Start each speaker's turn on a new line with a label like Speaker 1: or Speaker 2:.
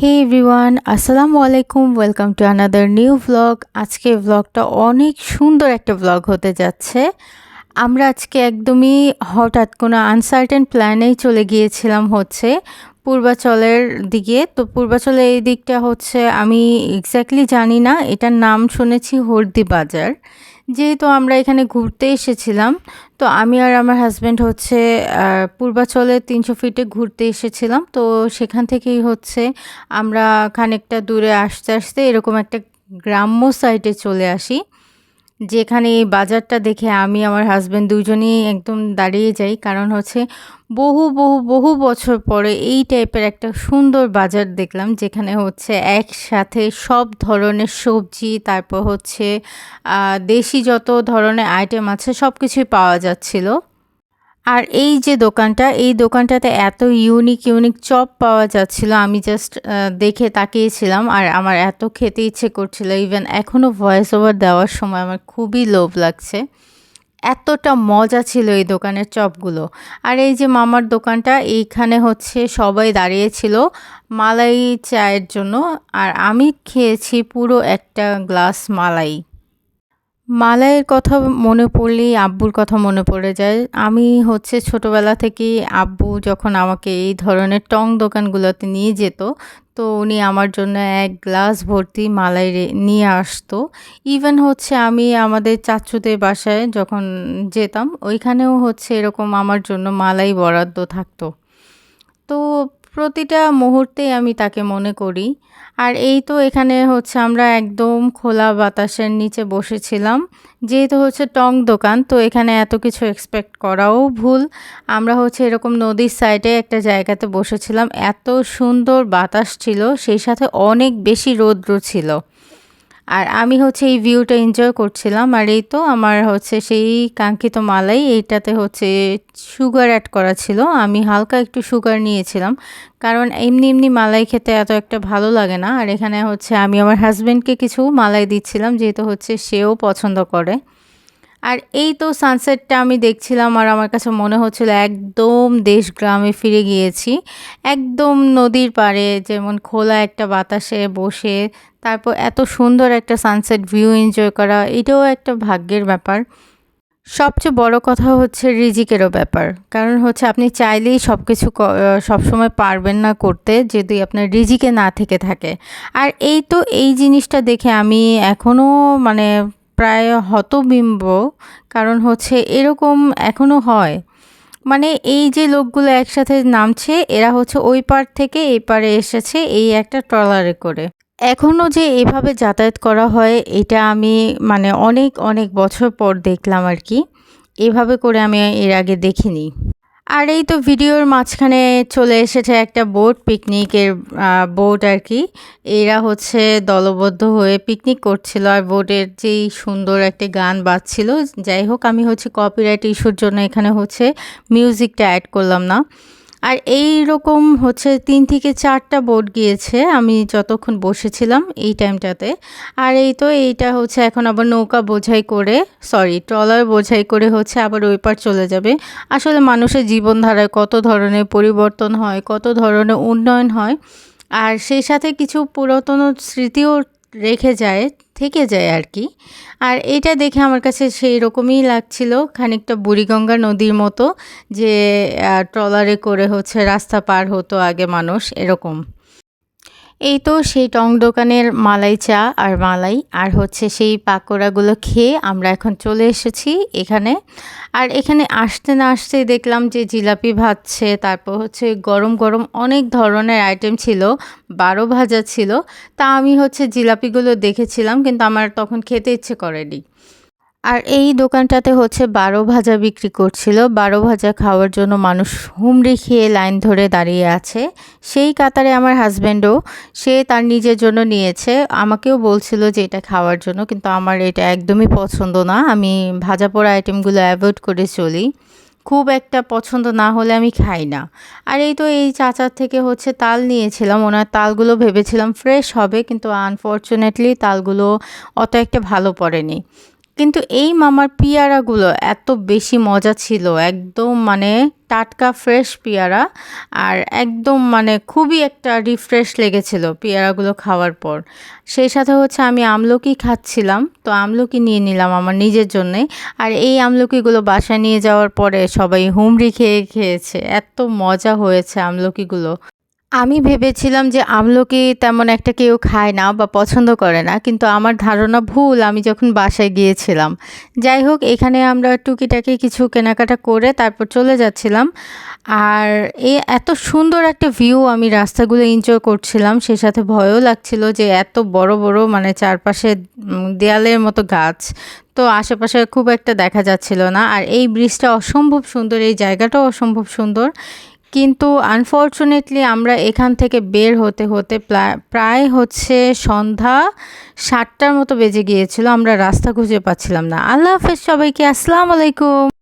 Speaker 1: হে everyone, আসসালামু আলাইকুম। Welcome to another new vlog. আজকে ভ্লগটা অনেক সুন্দর একটা ভ্লগ হতে যাচ্ছে। আমরা আজকে একদমই হঠাৎ কোনো আনসার্টেন প্ল্যানেই চলে গিয়েছিলাম হচ্ছে পূর্বাচলের দিকে। তো পূর্বাচলের এই দিকটা হচ্ছে আমি এক্স্যাক্টলি জানি না, এটার নাম শুনেছি হর্দি বাজার। যেহেতু আমরা এখানে ঘুরতে এসেছিলাম, তো আমি আর আমার হাজব্যান্ড হচ্ছে পূর্বাচলে ৩০০ ফিটে ঘুরতে এসেছিলাম। তো সেখান থেকেই হচ্ছে আমরা খানিকটা দূরে আসতে আসতে এরকম একটা গ্রাম্য সাইটে চলে আসি, যেখানে এই বাজারটা দেখে আমি আমার হাসব্যান্ড দুজনেই একদম দাঁড়িয়ে যাই। কারণ হচ্ছে বহু বছর পরে এই টাইপের একটা সুন্দর বাজার দেখলাম, যেখানে হচ্ছে একসাথে সব ধরনের সবজি, তারপর হচ্ছে দেশি যত ধরনের আইটেম আছে সব কিছুই পাওয়া যাচ্ছিল। আর এই যে দোকানটা, এই দোকানটাতে এত ইউনিক চপ পাওয়া যাচ্ছিল, আমি জাস্ট দেখে তাকিয়েছিলাম আর আমার এত খেতে ইচ্ছে করছিল। ইভেন এখনও ভয়েস ওভার দেওয়ার সময় আমার খুবই লোভ লাগছে। এতটা মজা ছিল এই দোকানের চপগুলো। আর এই যে মামার দোকানটা, এইখানে হচ্ছে সবাই দাঁড়িয়েছিল মালাই চায়ের জন্য। আর আমি খেয়েছি পুরো একটা গ্লাস মালাই। মালাইয়ের কথা মনে পড়লেই আব্বুর কথা মনে পড়ে যায়। আমি হচ্ছে ছোটোবেলা থেকেই আব্বু যখন আমাকে এই ধরনের টং দোকানগুলোতে নিয়ে যেত, তো উনি আমার জন্য ১ গ্লাস ভর্তি মালাই নিয়ে আসতো। ইভেন হচ্ছে আমি আমাদের চাচ্চুদের বাসায় যখন যেতাম, ওইখানেও হচ্ছে এরকম আমার জন্য মালাই বরাদ্দ থাকতো। তো প্রতিটা মুহূর্তেই আমি তাকে মনে করি। আর এই তো এখানে হচ্ছে আমরা একদম খোলা বাতাসের নিচে বসেছিলাম। যেহেতু হচ্ছে টং দোকান, তো এখানে এত কিছু এক্সপেক্ট করাও ভুল। আমরা হচ্ছে এরকম নদীর সাইডে একটা জায়গাতে বসেছিলাম। এত সুন্দর বাতাস ছিল, সেই সাথে অনেক বেশি রৌদ্র ছিল। আর আমি হচ্ছে এই ভিউটা এনজয় করছিলাম। আর এই তো আমার হচ্ছে সেই কাঙ্ক্ষিত মালাই, এইটাতে হচ্ছে সুগার অ্যাড করা ছিল। আমি হালকা একটু সুগার নিয়েছিলাম, কারণ এমনি মালাই খেতে এত একটা ভালো লাগে না। আর এখানে হচ্ছে আমি আমার হাসব্যান্ডকে কিছু মালাই দিচ্ছিলাম, যেহেতু হচ্ছে সেও পছন্দ করে। আর এই তো সানসেটটা আমি দেখছিলাম আর আমার কাছে মনে হচ্ছিল একদম দেশ গ্রামে ফিরে গিয়েছি। একদম নদীর পাড়ে যেমন খোলা একটা বাতাসে বসে তারপর এত সুন্দর একটা সানসেট ভিউ এনজয় করা, এটাও একটা ভাগ্যের ব্যাপার। সবচেয়ে বড় কথা হচ্ছে রিজিকেরও ব্যাপার। কারণ হচ্ছে আপনি চাইলেই সব কিছু সবসময় পারবেন না করতে, যদি আপনার রিজিকে না থেকে থাকে। আর এই তো এই জিনিসটা দেখে আমি এখনও মানে প্রায় হতবিম্ব। কারণ হচ্ছে এরকম এখনও হয়। মানে এই যে লোকগুলো একসাথে নামছে, এরা হচ্ছে ওই পার থেকে এই পারে এসেছে এই একটা ট্রলারে করে। এখনও যে এভাবে যাতায়াত করা হয়, এটা আমি মানে অনেক বছর পর দেখলাম আর কি। এভাবে করে আমি এর আগে দেখিনি। আর এই তো ভিডিওর মাঝখানে চলে এসেছে একটা বোট, পিকনিকের বোট আর কি। এরা হচ্ছে দলবদ্ধ হয়ে পিকনিক করছিল আর বোটের যেই সুন্দর একটা গান বাজছিল। যাই হোক, আমি হচ্ছে কপিরাইট ইস্যুর জন্য এখানে হচ্ছে মিউজিকটা অ্যাড করলাম না। আর এই রকম হচ্ছে ৩ থেকে ৪টা বোট গিয়েছে আমি যতক্ষণ বসেছিলাম এই টাইমটাতে। আর এই তো এইটা হচ্ছে এখন আবার নৌকা বোঝাই করে, সরি ট্রলার বোঝাই করে হচ্ছে আবার ওই পার চলে যাবে। আসলে মানুষের জীবনধারায় কত ধরনের পরিবর্তন হয়, কত ধরনের উন্নয়ন হয়। আর সেই সাথে কিছু পুরাতন স্মৃতিও রেখে যায়, থেকে যায় আর কি। আর এটা দেখে আমার কাছে সেই রকমই লাগছিল, খানিকটা বুড়িগঙ্গা নদীর মতো, যে ট্রলারে করে হচ্ছে রাস্তা পার হতো আগে মানুষ, এরকম। এই তো সেই টং দোকানের মালাই চা আর মালাই আর হচ্ছে সেই পাকোড়াগুলো খেয়ে আমরা এখন চলে এসেছি এখানে। আর এখানে আসতে না আসতেই দেখলাম যে জিলাপি ভাজছে, তারপর হচ্ছে গরম অনেক ধরনের আইটেম ছিল, ১২ ভাজা ছিল। তা আমি হচ্ছে জিলাপিগুলো দেখেছিলাম, কিন্তু আমার তখন খেতে ইচ্ছে করেনি। আর এই দোকানটাতে হচ্ছে ১২ ভাজা বিক্রি করছিল। ১২ ভাজা খাওয়ার জন্য মানুষ হুমড়ি খেয়ে লাইন ধরে দাঁড়িয়ে আছে। সেই কাতারে আমার হাসব্যান্ডও, সে তার নিজের জন্য নিয়েছে। আমাকেও বলছিল যে এটা খাওয়ার জন্য, কিন্তু আমার এটা একদমই পছন্দ না। আমি ভাজা পোড়া আইটেমগুলো অ্যাভয়েড করে চলি। খুব একটা পছন্দ না হলে আমি খাই না। আর এই তো এই চাচার থেকে হচ্ছে তাল নিয়েছিলাম। ওনার তালগুলো ভেবেছিলাম ফ্রেশ হবে, কিন্তু আনফরচুনেটলি তালগুলো অত একটা ভালো পড়েনি। কিন্তু এই মামার পেয়ারাগুলো এত বেশি মজা ছিল, একদম মানে টাটকা ফ্রেশ পেয়ারা। আর একদম মানে খুবই একটা রিফ্রেশ লেগেছিল পেয়ারাগুলো খাওয়ার পর। সেই সাথে হচ্ছে আমি আমলকি খাচ্ছিলাম, তো আমলকি নিয়ে নিলাম আমার নিজের জন্যে। আর এই আমলকিগুলো বাসায় নিয়ে যাওয়ার পরে সবাই হুমড়ি খেয়ে খেয়েছে, এত মজা হয়েছে আমলকিগুলো। আমি ভেবেছিলাম যে আমলকি তেমন একটা কেউ খায় না বা পছন্দ করে না, কিন্তু আমার ধারণা ভুল আমি যখন বাসায় গিয়েছিলাম। যাই হোক, এখানে আমরা টুকিটাকি কিছু কেনাকাটা করে তারপর চলে যাচ্ছিলাম। আর এত সুন্দর একটা ভিউ, আমি রাস্তাগুলো এনজয় করছিলাম, সে সাথে ভয়ও লাগছিল যে এত বড় বড় মানে চারপাশে দেয়ালের মতো গাছ, তো আশেপাশে খুব একটা দেখা যাচ্ছিল না। আর এই ব্রিজটা অসম্ভব সুন্দর, এই জায়গাটাও অসম্ভব সুন্দর। কিন্তু আনফরচুনেটলি আমরা এখান থেকে বের হতে হতে প্রায় হচ্ছে সন্ধ্যা ৭টার মতো বেজে গিয়েছিল, আমরা রাস্তা খুঁজে পাচ্ছিলাম না। আল্লাহ হাফেজ সবাইকে, আসসালামু আলাইকুম।